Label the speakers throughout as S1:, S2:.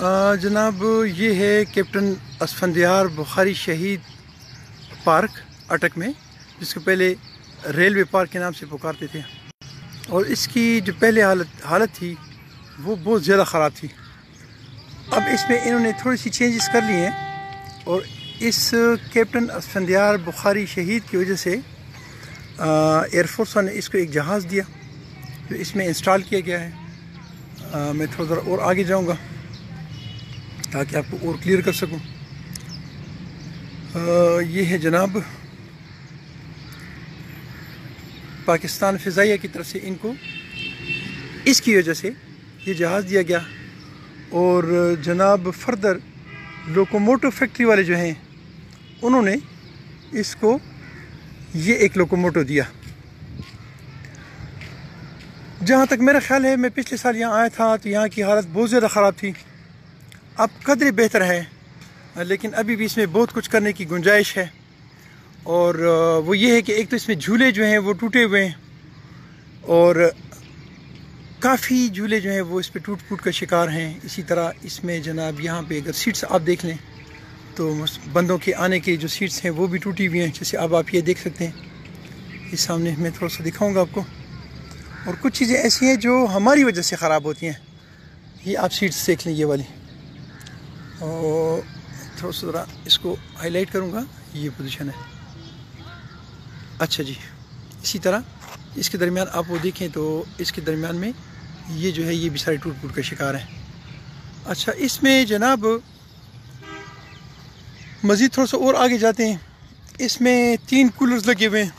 S1: जनाब ये है कैप्टन असफंदियार बुखारी शहीद पार्क अटक में, जिसको पहले रेलवे पार्क के नाम से पुकारते थे, और इसकी जो पहले हालत थी वो बहुत ज़्यादा ख़राब थी। अब इसमें इन्होंने थोड़ी सी चेंजेस कर लिए हैं, और इस कैप्टन असफंदियार बुखारी शहीद की वजह से एयरफोर्स ने इसको एक जहाज़ दिया जो इसमें इंस्टॉल किया गया है। मैं थोड़ा ज़रा और आगे जाऊंगा ताकि आपको और क्लियर कर सकूं। ये है जनाब पाकिस्तान फ़िज़ाइया की तरफ से इनको इसकी वजह से ये जहाज़ दिया गया। और जनाब फर्दर लोकोमोटिव फैक्ट्री वाले जो हैं उन्होंने इसको ये एक लोकोमोटिव दिया। जहाँ तक मेरा ख़्याल है, मैं पिछले साल यहाँ आया था तो यहाँ की हालत बहुत ज़्यादा ख़राब थी। अब कदरे बेहतर है, लेकिन अभी भी इसमें बहुत कुछ करने की गुंजाइश है। और वो ये है कि एक तो इसमें झूले जो हैं वो टूटे हुए हैं, और काफ़ी झूले जो हैं वो इस पर टूट फूट का शिकार हैं। इसी तरह इसमें जनाब यहाँ पे अगर सीट्स आप देख लें तो बंदों के आने की जो सीट्स हैं वो भी टूटी हुई हैं, जैसे अब आप ये देख सकते हैं। इस सामने मैं थोड़ा सा दिखाऊंगा आपको। और कुछ चीज़ें ऐसी हैं जो हमारी वजह से ख़राब होती हैं। ये आप सीट्स देख लें, ये वाली, और थोड़ा सा ज़रा इसको हाईलाइट करूँगा, ये पोजीशन है। अच्छा जी, इसी तरह इसके दरमियान आप वो देखें तो इसके दरमियान में ये जो है ये भी सारे टूट फूट का शिकार है। अच्छा, इसमें जनाब मज़ीद थोड़ा सा और आगे जाते हैं। इसमें 3 कूलर्स लगे हुए हैं,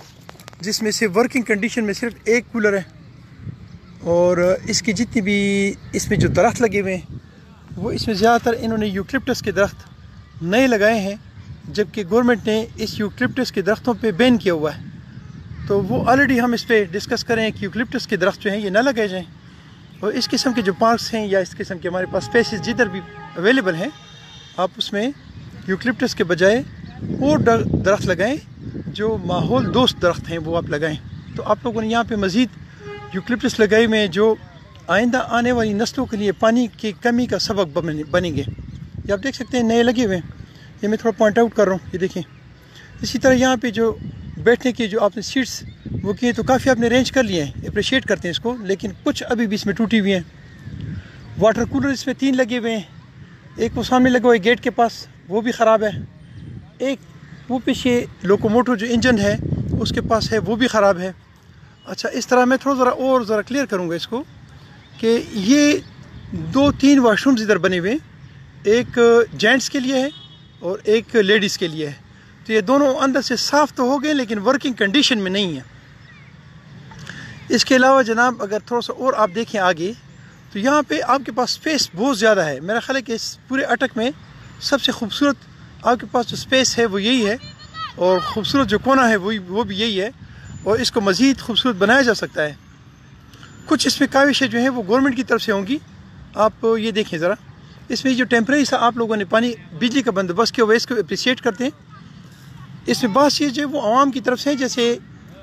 S1: जिसमें से वर्किंग कंडीशन में सिर्फ एक कूलर है। और इसकी जितनी भी इसमें जो दरख्त लगे हुए हैं वो इसमें ज़्यादातर इन्होंने यूकलिप्टस के दरख्त नए लगाए हैं, जबकि गवर्नमेंट ने इस यूकलिप्टस के दरख्तों पे बैन किया हुआ है। तो वो ऑलरेडी हम इस पर डिस्कस करें कि यूकलिप्टस के दरख्त जो हैं ये ना लगाए जाएँ। और इस किस्म के जो पार्क्स हैं या इस किस्म के हमारे पास स्पेसेस जिधर भी अवेलेबल हैं, आप उसमें यूकलिप्टस के बजाय और दरख्त लगाएं जो माहौल दोस्त दरख्त हैं वो आप लगाएं। तो आप लोगों ने यहाँ पे मज़ीद यूकलिप्टस लगाए हुए हैं जो आइंदा आने वाली नस्लों के लिए पानी की कमी का सबब बनेंगे। ये आप देख सकते हैं नए लगे हुए हैं, ये मैं थोड़ा पॉइंट आउट कर रहा हूँ, ये देखें। इसी तरह यहाँ पे जो बैठने की जो आपने सीट्स वो किए तो काफ़ी आपने अरेंज कर लिए हैं, अप्रिशिएट करते हैं इसको, लेकिन कुछ अभी भी इसमें टूटी हुई हैं। वाटर कूलर इसमें 3 लगे हुए हैं, एक वो सामने लगा हुआ है गेट के पास, वो भी ख़राब है। एक वो पीछे लोकोमोटिव जो इंजन है उसके पास है, वो भी ख़राब है। अच्छा, इस तरह मैं थोड़ा ज़रा क्लियर करूँगा इसको कि ये 2-3 वाशरूम्स इधर बने हुए हैं, एक जेंट्स के लिए है और एक लेडीज़ के लिए है। तो ये दोनों अंदर से साफ़ तो हो गए लेकिन वर्किंग कंडीशन में नहीं है। इसके अलावा जनाब अगर थोड़ा सा और आप देखें आगे तो यहाँ पे आपके पास स्पेस बहुत ज़्यादा है। मेरा ख्याल है कि इस पूरे अटक में सबसे खूबसूरत आपके पास जो स्पेस है वो यही है, और ख़ूबसूरत जो कोना है वो भी यही है, और इसको मज़ीद खूबसूरत बनाया जा सकता है। कुछ इसमें काविशें जो हैं वो गवर्नमेंट की तरफ से होंगी। आप ये देखें ज़रा, इसमें जो टेम्परेरी सा आप लोगों ने पानी बिजली का बंदोबस्त किया हुआ है, इसको अप्रिशिएट करते हैं। इसमें बात चीज़ जो वो आवाम की तरफ से है, जैसे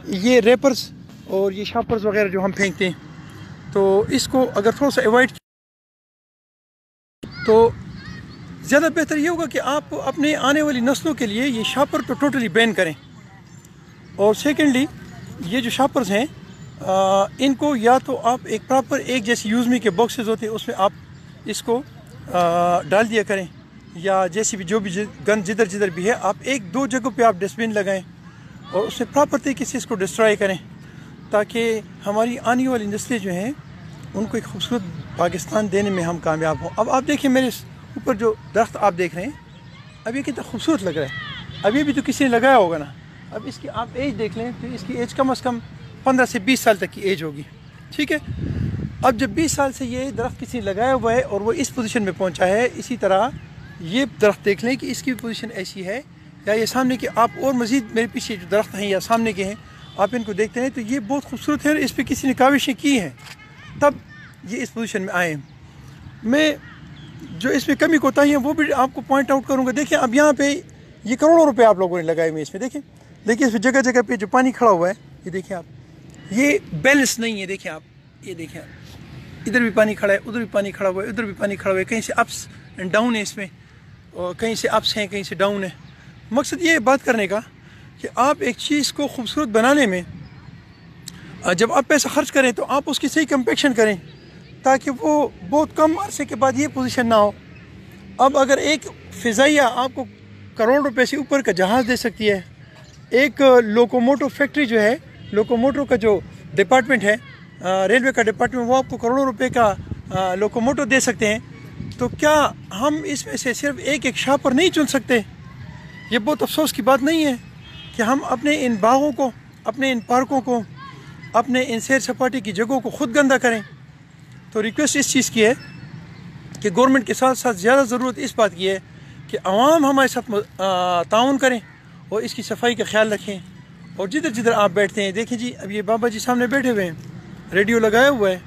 S1: ये रेपर्स और ये शापर्स वगैरह जो हम फेंकते हैं, तो इसको अगर थोड़ा सा अवॉइड तो ज़्यादा बेहतर ये होगा कि आप अपने आने वाली नस्लों के लिए ये शापर तो टोटली बैन करें। और सेकेंडली ये जो शापर्स हैं इनको या तो आप एक प्रॉपर एक जैसे यूज़ मी के बॉक्सेस होते हैं उसमें आप इसको डाल दिया करें, या जैसे भी जो भी गन जिधर भी है आप 1-2 जगहों पे आप डस्टबिन लगाएं और उसमें प्रॉपर तरीके से इसको डिस्ट्रॉय करें, ताकि हमारी आने वाली नस्लें जो हैं उनको एक खूबसूरत पाकिस्तान देने में हम कामयाब हों। अब आप देखिए मेरे ऊपर जो दरख्त आप देख रहे हैं, अब ये कितना खूबसूरत लग रहा है। अभी भी तो किसी ने लगाया होगा ना। अब इसकी आप एज देख लें तो इसकी एज कम से कम 15 से 20 साल तक की एज होगी, ठीक है। अब जब 20 साल से ये दरख्त किसी ने लगाया हुआ है और वो इस पोजीशन में पहुंचा है, इसी तरह ये दरख्त देख लें कि इसकी पोजीशन ऐसी है, या ये सामने के आप और मज़ीद मेरे पीछे जो दरख्त हैं या सामने के हैं आप इनको देखते हैं तो ये बहुत खूबसूरत है और इस पर किसी ने काविशें की हैं तब ये इस पोजीशन में आए। मैं जो इसमें कमी कोताही है वो भी आपको पॉइंट आउट करूँगा। देखिए अब यहाँ पे ये करोड़ों रुपए आप लोगों ने लगाए हुए इसमें, देखिए इसमें जगह जगह पे जो पानी खड़ा हुआ है, ये देखिए आप, ये बैलेंस नहीं है। देखिए आप, ये देखिए आप, ادھر بھی پانی کھڑا ہے، ادھر بھی پانی کھڑا ہوا ہے، ادھر بھی پانی کھڑا ہوا ہے، کہیں سے اپس اینڈ ڈاؤن ہے اس میں، اور کہیں سے اپس ہیں کہیں سے ڈاؤن ہے۔ مقصد یہ ہے بات کرنے کا کہ آپ ایک چیز کو خوبصورت بنانے میں جب آپ پیسہ خرچ کریں تو آپ اس کی صحیح کمپیکشن کریں تاکہ وہ بہت کم عرصے کے بعد یہ پوزیشن نہ ہو۔ اب اگر ایک فضائیہ آپ کو کروڑ روپے سے اوپر کا جہاز دے سکتی ہے، ایک لوکوموٹو فیکٹری جو ہے، لوکوموٹو کا جو ڈپارٹمنٹ ہے، ریلوے کا ڈپارٹمنٹ، وہ آپ کو کروڑوں روپے کا لوکوموٹو دے سکتے ہیں، تو کیا ہم اس میں سے صرف ایک شاپر نہیں چن سکتے؟ یہ بہت افسوس کی بات نہیں ہے کہ ہم اپنے ان باغوں کو، اپنے ان پارکوں کو، اپنے ان سیر سپاٹے کی جگہوں کو خود گندہ کریں؟ تو ریکویسٹ اس چیز کی ہے کہ گورنمنٹ کے ساتھ ساتھ زیادہ ضرورت اس بات کی ہے کہ عوام ہمارے ساتھ تعاون کریں اور اس کی صفائی کا خیال رکھیں۔ اور جدھر جدھر آپ بیٹھتے ہیں، دیکھیں جی اب یہ بابا جی سامنے بیٹھے ہوئے ہیں، ریڈیو لگایا ہوا ہے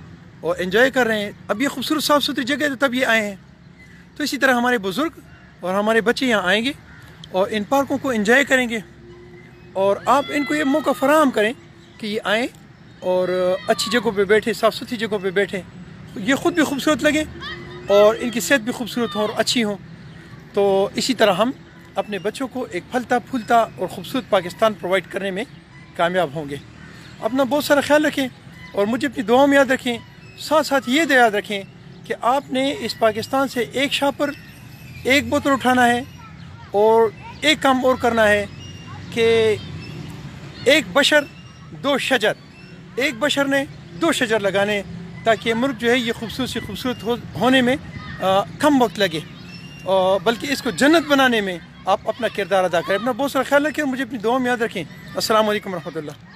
S1: اور انجوائے کر رہے ہیں۔ اب یہ خوبصورت صاف ستھری جگہ ہے تب یہ آئے ہیں، تو اسی طرح ہمارے بزرگ اور ہمارے بچے یہاں آئیں گے اور ان پارکوں کو انجوائے کریں گے، اور آپ ان کو یہ موقع فراہم کریں کہ یہ آئیں اور اچھی جگہوں پہ بیٹھیں، صاف ستھری جگہوں پہ بیٹھیں، یہ خود بھی خوبصورت لگیں اور ان کی صحت بھی خوبصورت ہوں اور اچھی ہوں۔ تو اسی طرح ہم اپنے بچوں کو ایک پھلتا پھولتا اور خوبصورت پاکستان پرووائڈ کرنے میں کامیاب ہوں گے۔ اپنا بہت سارا خیال رکھیں اور مجھے اپنی دعاؤں میں یاد رکھیں، ساتھ ساتھ یہ یاد رکھیں کہ آپ نے اس پاکستان سے ایک شاپر، ایک بوتل اٹھانا ہے اور ایک کام اور کرنا ہے کہ ایک بشر دو شجر، ایک بشر نے دو شجر لگانے تاکہ یہ ملک جو ہے یہ خوبصورت سے خوبصورت ہونے میں کم وقت لگے، بلکہ اس کو جنت بنانے میں آپ اپنا کردار ادا کریں۔ اپنا بہت سارا خیال رکھیں اور مجھے اپنی دعاؤں میں یاد رکھیں۔ السلام علیکم ورحمۃ اللہ۔